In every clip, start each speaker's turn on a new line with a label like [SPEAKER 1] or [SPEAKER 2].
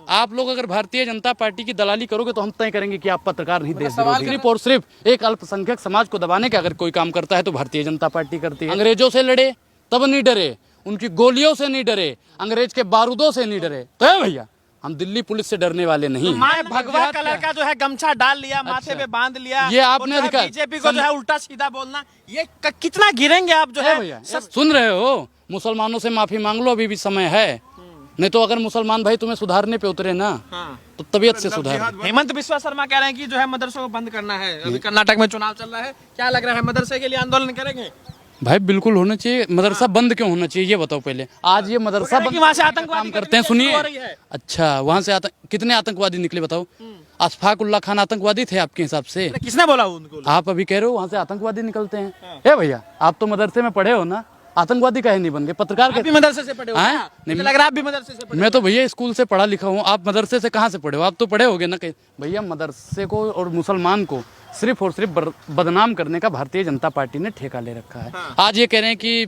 [SPEAKER 1] आप लोग अगर भारतीय जनता पार्टी की दलाली करोगे तो हम तय करेंगे कि आप पत्रकार नहीं, देश विरोधी। सिर्फ और सिर्फ एक अल्पसंख्यक समाज को दबाने का अगर कोई काम करता है तो भारतीय जनता पार्टी करती है। अंग्रेजों से लड़े तब नहीं डरे, उनकी गोलियों से नहीं डरे, अंग्रेज के बारूदों से नहीं डरे। तो है भैया, हम दिल्ली पुलिस से डरने वाले नहीं हैं।
[SPEAKER 2] भगवा कलर का जो है गमछा डाल लिया, माथे पे बांध लिया,
[SPEAKER 1] ये आपने अधिकार,
[SPEAKER 2] बीजेपी को जो है उल्टा सीधा बोलना, ये कितना गिरेंगे आप जो है
[SPEAKER 1] भैया। सुन रहे हो, मुसलमानों से माफी मांग लो, अभी भी समय है। नहीं तो अगर मुसलमान भाई तुम्हें सुधारने पे उतरे ना तो तबीयत से सुधार।
[SPEAKER 2] हेमंत बिस्वा शर्मा कह रहे हैं कि जो है मदरसों को बंद करना है। अभी कर्नाटक में चुनाव चल रहा है, क्या लग रहा है मदरसे के लिए आंदोलन करेंगे?
[SPEAKER 1] भाई बिल्कुल होना चाहिए। मदरसा बंद क्यों होना चाहिए ये बताओ पहले। आज ये मदरसा बंद,
[SPEAKER 2] वहाँ से आतंकवादी
[SPEAKER 1] करते हैं, सुनिए। अच्छा, वहाँ से कितने आतंकवादी निकले बताओ? अशफाक उल्लाह खान आतंकवादी थे आपके हिसाब से?
[SPEAKER 2] किसने बोला उनको?
[SPEAKER 1] आप अभी कह रहे हो वहाँ से आतंकवादी निकलते हैं। ए भैया, आप तो मदरसे में पढ़े हो ना, आतंकवादी काहे नहीं बन गए? पत्रकार के
[SPEAKER 2] मदरसे से पढ़े हो? नहीं लग रहा आप भी मदरसे से पढ़े?
[SPEAKER 1] मैं तो भैया स्कूल से पढ़ा लिखा हूँ, आप मदरसे से कहाँ से पढ़े हो? आप तो पढ़े होगे ना। भैया मदरसे को और मुसलमान को सिर्फ और सिर्फ बदनाम करने का भारतीय जनता पार्टी ने ठेका ले रखा है। आज ये कह रहे हैं कि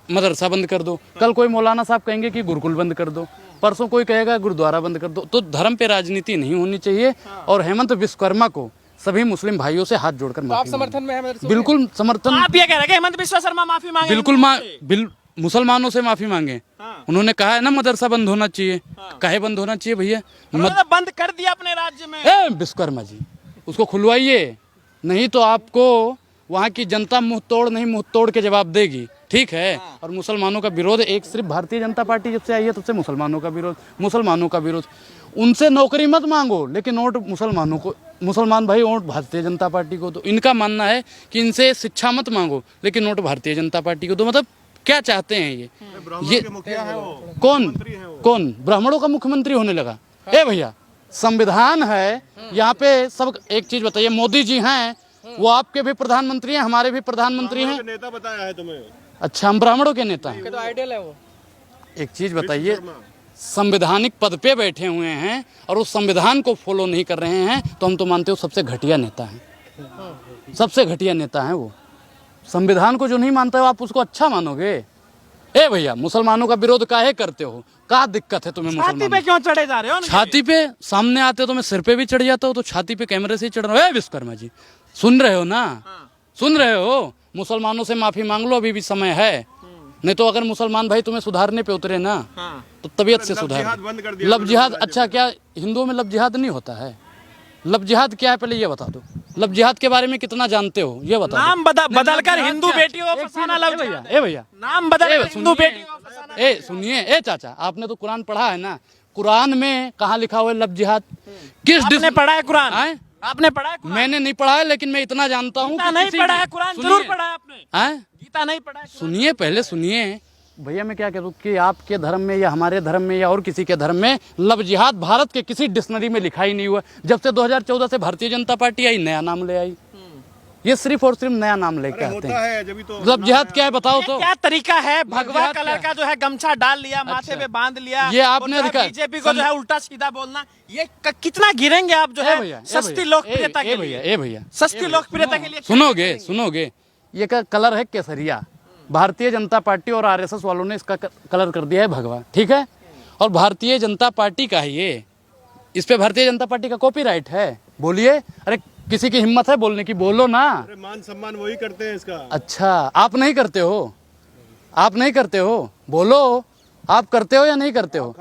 [SPEAKER 1] मदरसा बंद कर दो, कल कोई मौलाना साहब कहेंगे कि गुरुकुल बंद कर दो, परसों कोई कहेगा गुरुद्वारा बंद कर दो। तो धर्म पे राजनीति नहीं होनी चाहिए। और हेमंत विश्वकर्मा को सभी मुस्लिम भाइयों से हाथ जोड़कर
[SPEAKER 2] आप समर्थन में है?
[SPEAKER 1] बिल्कुल समर्थन।
[SPEAKER 2] आप ये कह रहे हैं हेमंत बिस्वा शर्मा माफी मांगे?
[SPEAKER 1] बिल्कुल मुसलमानों से माफी मांगे। उन्होंने कहा है ना मदरसा बंद होना चाहिए। काहे बंद होना चाहिए भैया?
[SPEAKER 2] बंद कर दिया अपने राज्य में।
[SPEAKER 1] विश्वकर्मा जी, उसको खुलवाइए, नहीं तो आपको वहाँ की जनता मुंह तोड़ नहीं मुंह तोड़ के जवाब देगी। ठीक है। और मुसलमानों का विरोध एक सिर्फ भारतीय जनता पार्टी जब से आई है तब से मुसलमानों का विरोध। उनसे नौकरी मत मांगो, लेकिन वोट मुसलमानों को, मुसलमान भाई वोट भारतीय जनता पार्टी को दो। इनका मानना है कि इनसे शिक्षा मत मांगो, लेकिन वोट भारतीय जनता पार्टी को दो। मतलब क्या चाहते हैं ये कौन ब्राह्मणों का मुख्यमंत्री होने लगा? ए भैया, संविधान है यहाँ पे। सब एक चीज बताइए, मोदी जी हैं, वो आपके भी प्रधानमंत्री हैं, हमारे भी प्रधानमंत्री हैं।
[SPEAKER 3] नेता बताया है तुम्हें?
[SPEAKER 1] अच्छा, हम ब्राह्मणों के नेता हैं?
[SPEAKER 2] तो आइडियल है वो।
[SPEAKER 1] एक चीज बताइए, संवैधानिक पद पे बैठे हुए हैं और उस संविधान को फॉलो नहीं कर रहे हैं तो हम तो मानते हो सबसे घटिया नेता हैं। सबसे घटिया नेता हैं वो। संविधान को जो नहीं मानते हो आप उसको अच्छा मानोगे? ए भैया, मुसलमानों का विरोध काहे करते हो? क्या दिक्कत है तुम्हें?
[SPEAKER 2] छाती पे क्यों चढ़े जा रहे हो?
[SPEAKER 1] छाती पे सामने आते हो तो मैं सिर पे भी चढ़ जाता हूँ, तो छाती पे कैमरे से ही चढ़ रहा हूँ। विश्वकर्मा जी, सुन रहे हो ना? सुन रहे हो? मुसलमानों से माफी मांग लो, अभी भी समय है। नहीं तो अगर मुसलमान भाई तुम्हें सुधारने पे उतरे ना तो तबीयत से सुधार। लव जिहाद, अच्छा क्या हिंदुओं में लव जिहाद नहीं होता है? लव जिहाद क्या है पहले ये बता दो। लव जिहाद के बारे में कितना जानते हो ये बता दो।
[SPEAKER 2] नाम बदलकर हिंदू बेटियों को फंसाना लव जिहाद।
[SPEAKER 1] ए भैया,
[SPEAKER 2] नाम बदल हिंदू बेटियों को फंसाना।
[SPEAKER 1] ए सुनिए, ए चाचा, आपने तो कुरान पढ़ा है ना? कुरान में कहाँ लिखा हुआ है लव जिहाद?
[SPEAKER 2] किसने पढ़ा है कुरान? आपने पढ़ा है?
[SPEAKER 1] मैंने नहीं पढ़ा है, लेकिन मैं इतना जानता हूँ।
[SPEAKER 2] नहीं पढ़ा है कुरान? जरूर पढ़ा है आपने। गीता नहीं पढ़ा है?
[SPEAKER 1] सुनिए, पहले सुनिए भैया, मैं क्या कह दूं कि आपके धर्म में या हमारे धर्म में या और किसी के धर्म में लव जिहाद भारत के किसी डिक्शनरी में लिखा ही नहीं हुआ। जब से 2014 से भारतीय जनता पार्टी आई, नया नाम ले आई। ये सिर्फ और सिर्फ नया नाम लेके आते हैं।
[SPEAKER 3] तो
[SPEAKER 1] लव जिहाद क्या है बताओ तो?
[SPEAKER 2] क्या तरीका है? भगवा कलर का जो है गमछा डाल लिया, माथे पे बांध लिया,
[SPEAKER 1] ये आपने अधिकार,
[SPEAKER 2] बीजेपी को जो है उल्टा सीधा बोलना, ये कितना गिरेंगे आप जो है सस्ती लोकप्रियता के लिए?
[SPEAKER 1] ए भैया,
[SPEAKER 2] सस्ती लोकप्रियता के लिए
[SPEAKER 1] सुनोगे, ये का कलर है केसरिया। भारतीय जनता पार्टी और आरएसएस वालों ने इसका कलर कर दिया है भगवा। ठीक है। और भारतीय जनता पार्टी का है ये, इस पे भारतीय जनता पार्टी का कॉपीराइट है। बोलिए, अरे किसी की हिम्मत है बोलने की, बोलो ना।
[SPEAKER 3] अरे मान सम्मान वही करते हैं इसका।
[SPEAKER 1] अच्छा, आप नहीं करते हो? आप नहीं करते हो? बोलो, आप करते हो या नहीं करते हो?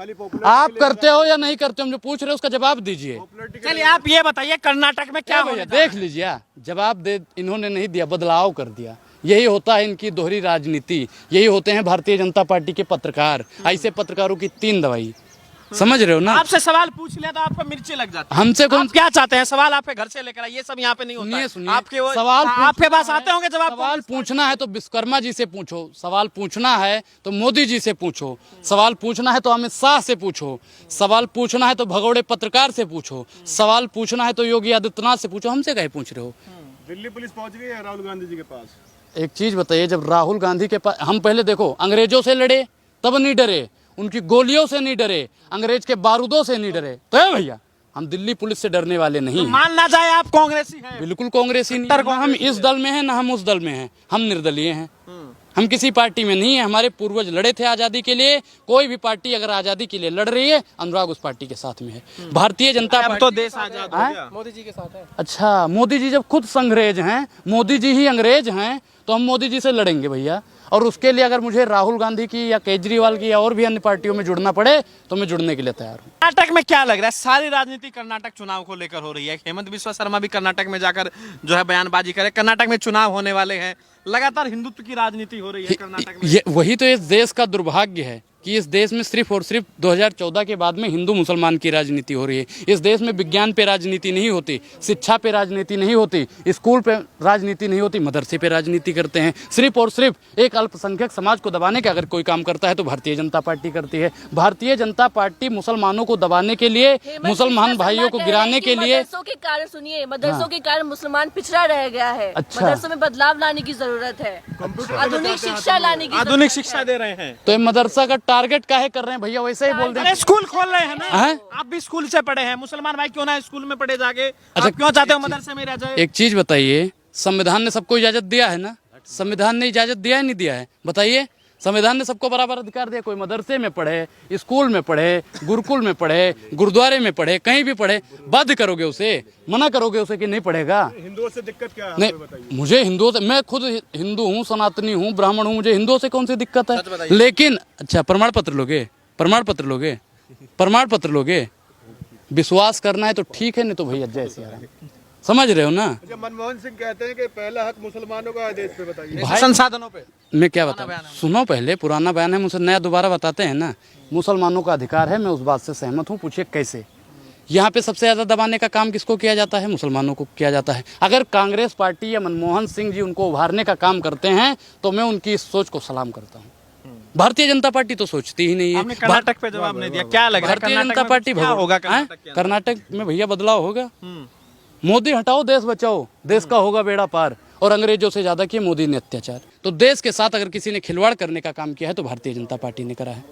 [SPEAKER 1] आप करते हो या नहीं करते हो? हम जो पूछ रहे हो उसका जवाब दीजिए।
[SPEAKER 2] चलिए आप ये बताइए, कर्नाटक में क्या
[SPEAKER 1] भैया देख लीजिए, जवाब दे इन्होंने नहीं दिया, बदलाव कर दिया। यही होता है इनकी दोहरी राजनीति, यही होते हैं भारतीय जनता पार्टी के पत्रकार। ऐसे पत्रकारों की 3 दवाई, समझ रहे हो ना?
[SPEAKER 2] आपसे सवाल पूछ लिया तो आपको मिर्ची लग जाती है।
[SPEAKER 1] हमसे कौन?
[SPEAKER 2] क्या चाहते हैं? सवाल आपके घर से लेकर आइए, ये सब यहाँ पे नहीं होता है।
[SPEAKER 1] सुनिए,
[SPEAKER 2] आपके
[SPEAKER 1] सवाल
[SPEAKER 2] आपके पास आते होंगे जवाब।
[SPEAKER 1] सवाल पूछना है तो विश्वकर्मा जी से पूछो, सवाल पूछना है तो मोदी जी से पूछो, सवाल पूछना है तो अमित शाह से पूछो, सवाल पूछना है तो भगोड़े पत्रकार से पूछो, सवाल पूछना है तो योगी आदित्यनाथ से पूछो। हमसे कहीं पूछ रहे हो?
[SPEAKER 3] दिल्ली पुलिस पहुंच गई है राहुल गांधी जी के पास।
[SPEAKER 1] एक चीज बताइए, जब राहुल गांधी के पास, हम पहले देखो अंग्रेजों से लड़े तब नहीं डरे, उनकी गोलियों से नहीं डरे, अंग्रेज के बारूदों से नहीं डरे। तो है भैया, हम दिल्ली पुलिस से डरने वाले नहीं।
[SPEAKER 2] मान ना जाए आप कांग्रेसी हैं?
[SPEAKER 1] बिल्कुल कांग्रेसी नहीं। ना हम इस दल में हैं ना हम उस दल में हैं, हम निर्दलीय हैं। हम किसी पार्टी में नहीं है, हमारे पूर्वज लड़े थे आज़ादी के लिए। कोई भी पार्टी अगर आज़ादी के लिए लड़ रही है, अनुराग उस पार्टी के साथ में है। भारतीय जनता
[SPEAKER 2] अब
[SPEAKER 1] पार्टी
[SPEAKER 2] तो देश आजाद हो गया।
[SPEAKER 4] मोदी जी के साथ है।
[SPEAKER 1] अच्छा, मोदी जी जब खुद अंग्रेज हैं, मोदी जी ही अंग्रेज हैं, तो हम मोदी जी से लड़ेंगे भैया। और उसके लिए अगर मुझे राहुल गांधी की या केजरीवाल की या और भी अन्य पार्टियों में जुड़ना पड़े तो मैं जुड़ने के लिए तैयार हूँ।
[SPEAKER 2] कर्नाटक में क्या लग रहा है? सारी राजनीति कर्नाटक चुनाव को लेकर हो रही है। हेमंत बिस्वा शर्मा भी कर्नाटक में जाकर जो है बयानबाजी करे। कर्नाटक में चुनाव होने वाले हैं, लगातार हिंदुत्व की राजनीति हो रही है कर्नाटक में।
[SPEAKER 1] ये वही तो इस देश का दुर्भाग्य है कि इस देश में सिर्फ और सिर्फ 2014 के बाद में हिंदू मुसलमान की राजनीति हो रही है। इस देश में विज्ञान पे राजनीति नहीं होती, शिक्षा पे राजनीति नहीं होती, स्कूल पे राजनीति नहीं होती, मदरसे पे राजनीति करते हैं। सिर्फ और सिर्फ एक अल्पसंख्यक समाज को दबाने का अगर कोई काम करता है तो भारतीय जनता पार्टी करती है। भारतीय जनता पार्टी मुसलमानों को दबाने के लिए, मुसलमान भाइयों को गिराने के लिए।
[SPEAKER 5] मदरसों के कारण, सुनिए, मदरसों के कारण मुसलमान पिछड़ा रह गया है।
[SPEAKER 1] अच्छा।
[SPEAKER 5] मदरसों में बदलाव लाने की जरूरत है, आधुनिक शिक्षा लाने की
[SPEAKER 2] आधुनिक शिक्षा दे रहे हैं।
[SPEAKER 1] तो ये मदरसा का टारगेट काहे कर रहे हैं भैया? वैसे ही बोल दें।
[SPEAKER 2] अरे स्कूल खोल रहे हैं ना,
[SPEAKER 1] हैं?
[SPEAKER 2] आप भी स्कूल से पढ़े हैं। मुसलमान भाई क्यों ना स्कूल में पढ़े जाके? आप क्यों चाहते हो मदरसे में रह जाए?
[SPEAKER 1] एक चीज बताइए, संविधान ने सबको इजाजत दिया है ना? संविधान ने इजाजत दिया है नहीं दिया है? बताइए। संविधान ने सबको बराबर अधिकार दिया। कोई मदरसे में पढ़े, स्कूल में पढ़े, गुरुकुल में पढ़े, गुरुद्वारे में पढ़े, कहीं भी पढ़े, बाध्य करोगे उसे? मना करोगे उसे कि नहीं पढ़ेगा?
[SPEAKER 3] हिंदुओं से दिक्कत क्या है
[SPEAKER 1] नहीं,
[SPEAKER 3] आपको बताइए।
[SPEAKER 1] मुझे हिंदुओं से, मैं खुद हिंदू हूँ, सनातनी हूँ, ब्राह्मण हूँ, मुझे हिंदुओं से कौन सी दिक्कत है? लेकिन अच्छा, प्रमाण पत्र लोगे? प्रमाण पत्र लोगे? प्रमाण पत्र लोगे? विश्वास करना है तो ठीक है, नहीं तो भैया जय सिया राम। समझ रहे हो ना?
[SPEAKER 3] अच्छा, मनमोहन सिंह कहते हैं कि पहला हक मुसलमानों का है देश पे, बताइए।
[SPEAKER 1] भाई,
[SPEAKER 2] संसाधनों पे
[SPEAKER 1] मैं क्या बताऊं? सुनो, पहले पुराना बयान है, मुझसे नया दोबारा बताते हैं ना। मुसलमानों का अधिकार है, मैं उस बात से सहमत हूँ। पूछिए कैसे? यहाँ पे सबसे ज़्यादा दबाने का काम किसको किया जाता है? मुसलमानों को किया जाता है। अगर कांग्रेस पार्टी या मनमोहन सिंह जी उनको उभारने का काम करते हैं तो मैं उनकी इस सोच को सलाम करता हूँ। भारतीय जनता पार्टी तो सोचती ही नहीं है।
[SPEAKER 2] आपने कर्नाटक पे जवाब नहीं दिया। क्या लग रहा है
[SPEAKER 1] भारतीय
[SPEAKER 2] कर्नाटक
[SPEAKER 1] जनता
[SPEAKER 2] में
[SPEAKER 1] पार्टी
[SPEAKER 2] क्या होगा कर्नाटक के अंदर?
[SPEAKER 1] कर्नाटक में भैया बदलाव होगा। मोदी हटाओ, देश बचाओ, देश का होगा बेड़ा पार। और अंग्रेजों से ज्यादा किए मोदी ने अत्याचार। तो देश के साथ अगर किसी ने खिलवाड़ करने का काम किया है तो भारतीय जनता पार्टी ने करा है।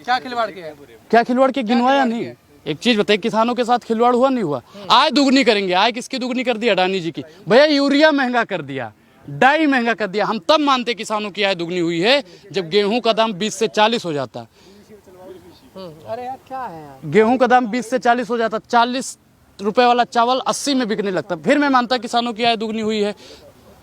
[SPEAKER 4] क्या खिलवाड़ किया है?
[SPEAKER 1] क्या खिलवाड़ के गिनवाया नहीं? एक चीज बताइए, किसानों के साथ खिलवाड़ हुआ नहीं हुआ? आय दुगनी करेंगे। आय किसकी दुगनी कर दी? अडानी जी की। भैया यूरिया महंगा कर दिया, डाई महंगा कर दिया। हम तब मानते किसानों की आय दुगनी हुई है जब गेहूं का दाम 20 से 40 हो जाता।
[SPEAKER 4] अरे यार क्या है यार?
[SPEAKER 1] गेहूं का दाम 20 से 40 हो जाता, 40 रुपए वाला चावल 80 में बिकने लगता, फिर मैं मानता किसानों की आय दुगनी हुई है।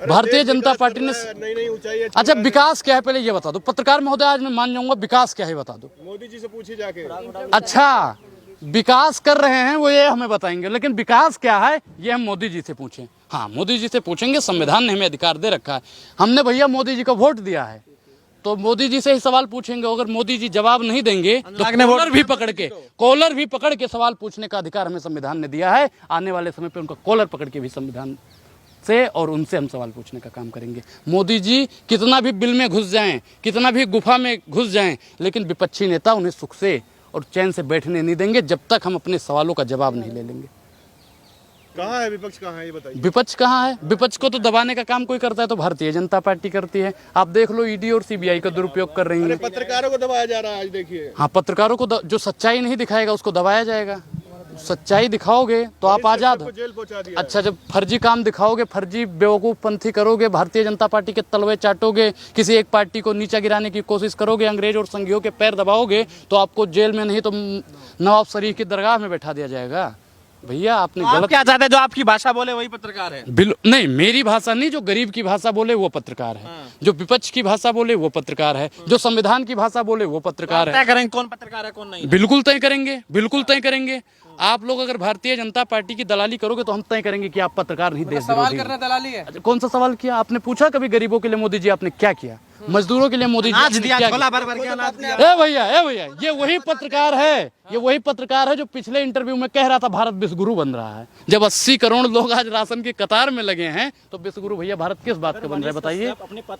[SPEAKER 1] भारतीय जनता पार्टी ने
[SPEAKER 3] नई ऊंचाई।
[SPEAKER 1] अच्छा, विकास क्या है पहले ये बता दो। पत्रकार महोदय, आज मैं मान जाऊंगा, विकास क्या है बता दो।
[SPEAKER 3] मोदी जी से पूछिए जाके।
[SPEAKER 1] अच्छा, विकास कर रहे हैं वो, ये हमें बताएंगे, लेकिन विकास क्या है ये हम मोदी जी से पूछें। हाँ, मोदी जी से पूछेंगे। संविधान ने हमें अधिकार दे रखा है। हमने भैया मोदी जी को वोट दिया है तो मोदी जी से ही सवाल पूछेंगे। अगर मोदी जी जवाब नहीं देंगे तो कॉलर भी पकड़ के सवाल पूछने का अधिकार हमें संविधान ने दिया है। आने वाले समय पे उनका कॉलर पकड़ के भी संविधान से और उनसे हम सवाल पूछने का काम करेंगे। मोदी जी कितना भी बिल में घुस जाएं, कितना भी गुफा में घुस जाएं, लेकिन विपक्षी नेता उन्हें सुख से और चैन से बैठने नहीं देंगे जब तक हम अपने सवालों का जवाब नहीं ले लेंगे।
[SPEAKER 3] कहाँ है विपक्ष, कहाँ है ये बताइए।
[SPEAKER 1] विपक्ष कहाँ है? विपक्ष को तो दबाने का काम कोई करता है तो भारतीय जनता पार्टी करती है। आप देख लो, ईडी और सीबीआई का दुरुपयोग कर रही है।
[SPEAKER 3] पत्रकारों को दबाया जा रहा है आज, देखिए।
[SPEAKER 1] हाँ, पत्रकारों को जो सच्चाई नहीं दिखाएगा उसको दबाया जाएगा। सच्चाई दिखाओगे तो आप आजाद हो।
[SPEAKER 3] जेल पहुंचा दिया।
[SPEAKER 1] अच्छा, जब फर्जी काम दिखाओगे, फर्जी बेवकूफ पंथी करोगे, भारतीय जनता पार्टी के तलवे चाटोगे, किसी एक पार्टी को नीचा गिराने की कोशिश करोगे, अंग्रेज और संघियों के पैर दबाओगे तो आपको जेल में नहीं तो नवाब शरीफ की दरगाह में बैठा दिया जाएगा। भैया आपने
[SPEAKER 2] आप
[SPEAKER 1] गलत।
[SPEAKER 2] क्या चाहते हैं? जो आपकी भाषा बोले वही पत्रकार है?
[SPEAKER 1] नहीं, मेरी भाषा नहीं, जो गरीब की भाषा बोले वो पत्रकार है। जो विपक्ष की भाषा बोले वो पत्रकार है। जो संविधान की भाषा बोले वो पत्रकार है।
[SPEAKER 2] तय करेंगे कौन पत्रकार है कौन नहीं?
[SPEAKER 1] बिल्कुल तय करेंगे, बिल्कुल तय करेंगे। आप लोग अगर भारतीय जनता पार्टी की दलाली करोगे तो हम तय करेंगे कि आप पत्रकार नहीं, देश
[SPEAKER 4] सवाल
[SPEAKER 1] विरोधी
[SPEAKER 4] करना दलाली है?
[SPEAKER 1] अच्छा, कौन सा सवाल किया आपने? पूछा कभी गरीबों के लिए मोदी जी आपने क्या किया? मजदूरों के लिए मोदी जी
[SPEAKER 2] आज
[SPEAKER 1] आपने
[SPEAKER 2] दिया,
[SPEAKER 1] क्या
[SPEAKER 2] झोला
[SPEAKER 1] किया?
[SPEAKER 2] भर भर के अनाज दिया।
[SPEAKER 1] ए भैया, ये वही पत्रकार है, ये वही पत्रकार है जो पिछले इंटरव्यू में कह रहा था भारत विश्वगुरु बन रहा है। जब 80 करोड़ लोग आज राशन की कतार में लगे हैं तो विश्वगुरु भैया भारत किस बात का बन रहा है? बताइए,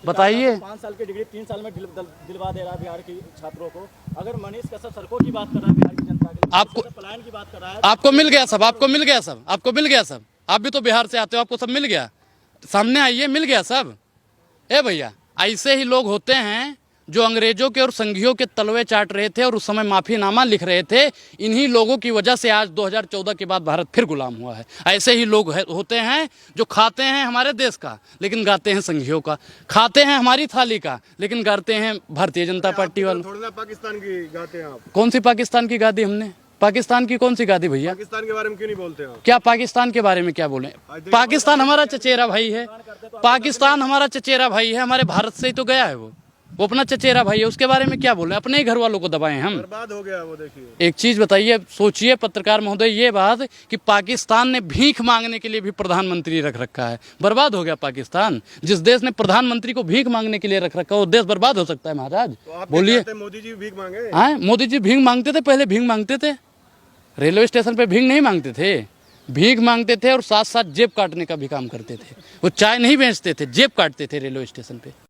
[SPEAKER 1] बताइए।
[SPEAKER 6] 5 साल की डिग्री 3 साल में दिलवा दे रहा है बिहार के छात्रों को। अगर मनीष कश्यप सड़कों की बात कर रहा है बिहार की जनता के लिए,
[SPEAKER 1] आपको
[SPEAKER 6] पलायन की बात कर रहा है,
[SPEAKER 1] आपको मिल गया सब, आपको मिल गया सब, आपको मिल गया सब। आप भी तो बिहार से आते हो, आपको सब मिल गया। सामने आइए, मिल गया सब। ए भैया, ऐसे ही लोग होते हैं जो अंग्रेजों के और संघियों के तलवे चाट रहे थे और उस समय माफीनामा लिख रहे थे, इन्हीं लोगों की वजह से आज 2014 के बाद भारत फिर गुलाम हुआ है। ऐसे ही लोग होते हैं जो खाते हैं हमारे देश का लेकिन गाते हैं संघियों का, खाते हैं हमारी थाली का लेकिन गाते हैं भारतीय जनता पार्टी वालों।
[SPEAKER 3] थोड़ा ना पाकिस्तान की गाते हैं आप।
[SPEAKER 1] कौन सी पाकिस्तान की गादी हमने? पाकिस्तान की कौन सी गादी भैया?
[SPEAKER 3] पाकिस्तान के बारे में क्यों नहीं बोलते आप?
[SPEAKER 1] क्या पाकिस्तान के बारे में क्या बोले? पाकिस्तान हमारा चचेरा भाई है, पाकिस्तान हमारा चचेरा भाई है, हमारे भारत से ही तो गया है वो अपना चचेरा भाई है, उसके बारे में क्या बोले? अपने ही घर वालों को दबाए हम।
[SPEAKER 3] बर्बाद हो गया वो, देखिए।
[SPEAKER 1] एक चीज बताइए, सोचिए पत्रकार महोदय ये बात कि पाकिस्तान ने भीख मांगने के लिए भी प्रधानमंत्री रख रखा है। बर्बाद हो गया पाकिस्तान। जिस देश ने प्रधानमंत्री को भीख मांगने के लिए रख रखा है वो देश बर्बाद हो सकता है महाराज? बोलिए।
[SPEAKER 3] मोदी जी भीख मांगे?
[SPEAKER 1] हाँ, मोदी जी भीख मांगते थे, पहले भीख मांगते थे, रेलवे स्टेशन पे भीख नहीं मांगते थे, भीख मांगते थे और साथ साथ जेब काटने का भी काम करते थे। वो चाय नहीं बेचते थे, जेब काटते थे रेलवे स्टेशन पे।